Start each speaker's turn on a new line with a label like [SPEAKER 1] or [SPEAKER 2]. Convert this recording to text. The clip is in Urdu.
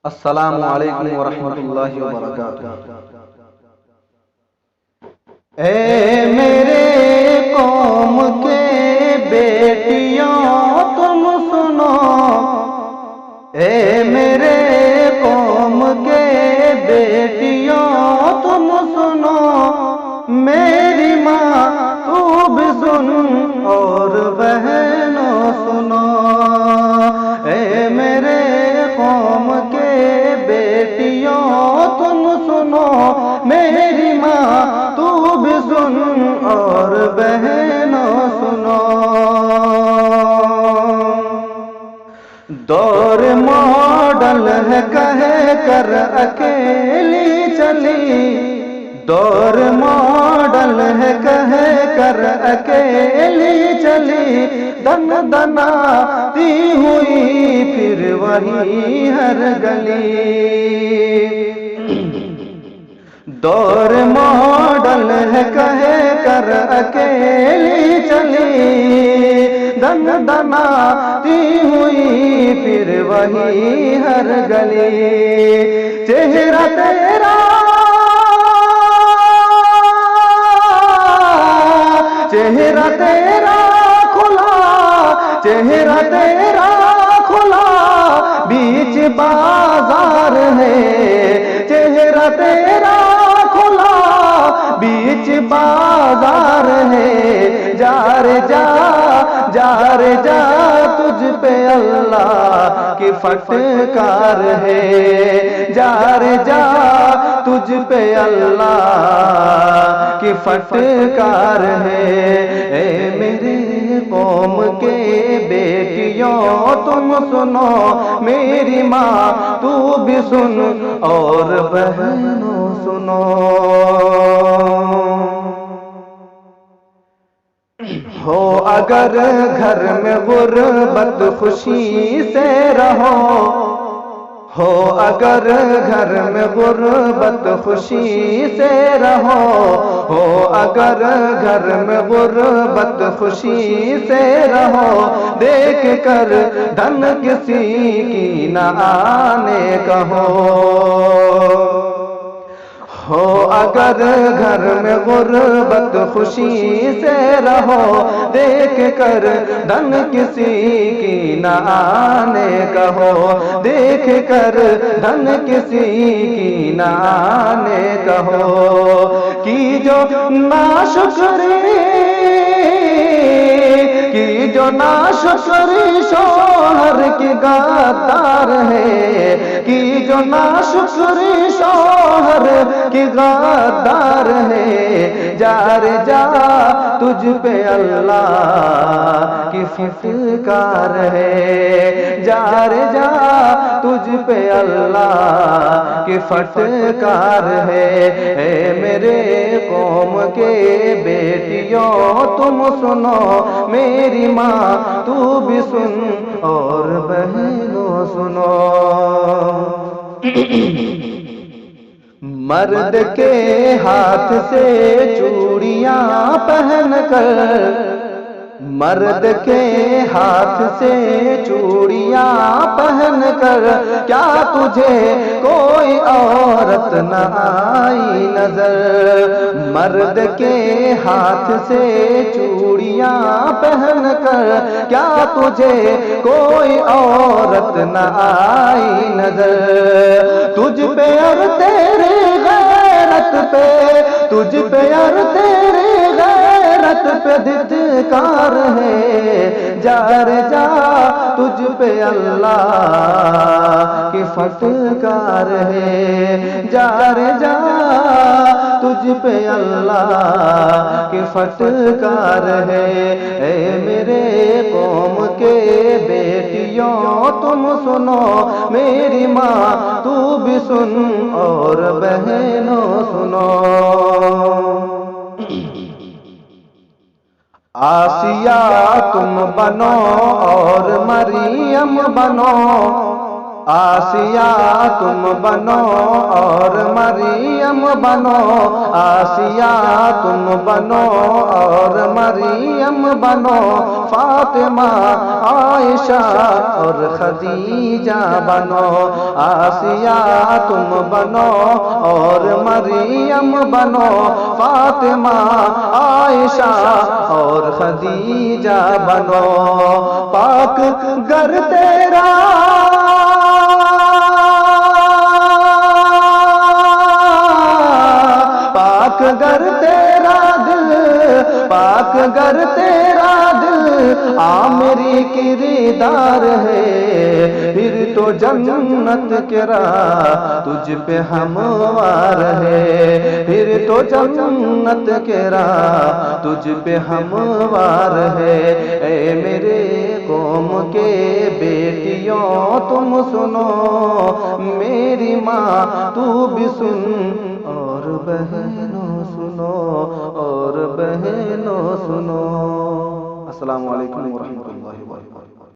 [SPEAKER 1] السلام علیکم ورحمۃ اللہ وبرکاتہ۔
[SPEAKER 2] اے میرے قوم کے بیٹیوں تم سنو، اے میرے قوم کے بیٹیوں تم سنو، میری ماں تو بھی سن اور بہنوں سنو، اے میرے قوم کے بیٹیوں تم سنو، میری ماں تو بھی سن اور بہنوں سنو۔ دور ماڈل ہے کہہ کر اکیلی چلی، دور ماڈل ہے کہہ کر اکیلی چلی، دن دناتی ہوئی پھر وہی ہر گلی۔ دور ماڈل ہے کہہ کر اکیلی چلی، دن دناتی ہوئی پھر وہی ہر گلی۔ چہرہ تیرا چہرہ تیرا کھلا، چہرہ تیرا کھلا بیچ بازار ہے، چہرہ تیرا کھلا بیچ بازار ہے، جا رے جا جا رے جا تجھ پہ اللہ کی فٹکار ہے، جا رے جا تجھ پہ اللہ کی فٹکار ہے۔ اے میری قوم کے بیٹیوں تم سنو، میری ماں تو بھی سن اور بہنوں سنو۔ ہو اگر گھر میں غربت خوشی سے رہو، ہو اگر گھر میں غربت خوشی سے رہو، ہو اگر گھر میں غربت خوشی سے رہو، دیکھ کر دھن کسی کی نہ آنے کہو۔ ہو اگر گھر میں غربت خوشی سے رہو، دیکھ کر دھن کسی کی نہ آنے کہو، دیکھ کر دھن کسی کی نہ آنے کہو۔ کی جو ناشکری کی جو ناشکری شوہر کی غدار ہے، کی جو ناشکری شوہر کی غدار ہے، جا رے جا تجھ پہ اللہ کی فٹکار ہے، جا رے جا تجھ پہ اللہ کی فٹکار ہے۔ اے میرے قوم کے بیٹیوں تم سنو، میری ماں تو بھی سن اور بہنوں سنو۔ مرد کے ہاتھ سے چوڑیاں پہن کر، مرد کے ہاتھ سے چوڑیاں پہن کر، کیا تجھے کوئی عورت نہ آئی نظر؟ مرد کے ہاتھ سے چوڑیاں پہن کر، کیا تجھے کوئی عورت نہ آئی نظر؟ تجھ پہ اور تیری غیرت پہ، تجھ پہ اور تیری غیرت پہ دھتکار ہے، جا رے جا تجھ پہ اللہ کی فٹکار ہے، جا رے جا تجھ پہ اللہ کی فٹکار ہے۔ اے میرے قوم کے بیٹیوں تم سنو، میری ماں تو بھی سن اور بہنوں سنو۔ آسیہ تم بنو اور مریم بنو، آسیہ تم بنو اور مریم بنو، آسیہ تم بنو اور مریم بنو، فاطمہ عائشہ اور خدیجہ بنو، آسیہ تم بنو اور مریم بنو، فاطمہ عائشہ اور خدیجہ بنو، پاک گھر تیرا پاک گھر تیرا دل، پاک گھر تیرا دل عامری کردار ہے، پھر تو جنت کے راہ تجھ پہ ہموار ہے، پھر تو جنت کے راہ تجھ پہ ہموار ہے، اے میرے قوم کے بیٹیوں تم سنو، میری ماں تو بھی سن اور بہنوں سنو، اور بہنوں سنو۔ السلام علیکم ورحمۃ اللہ۔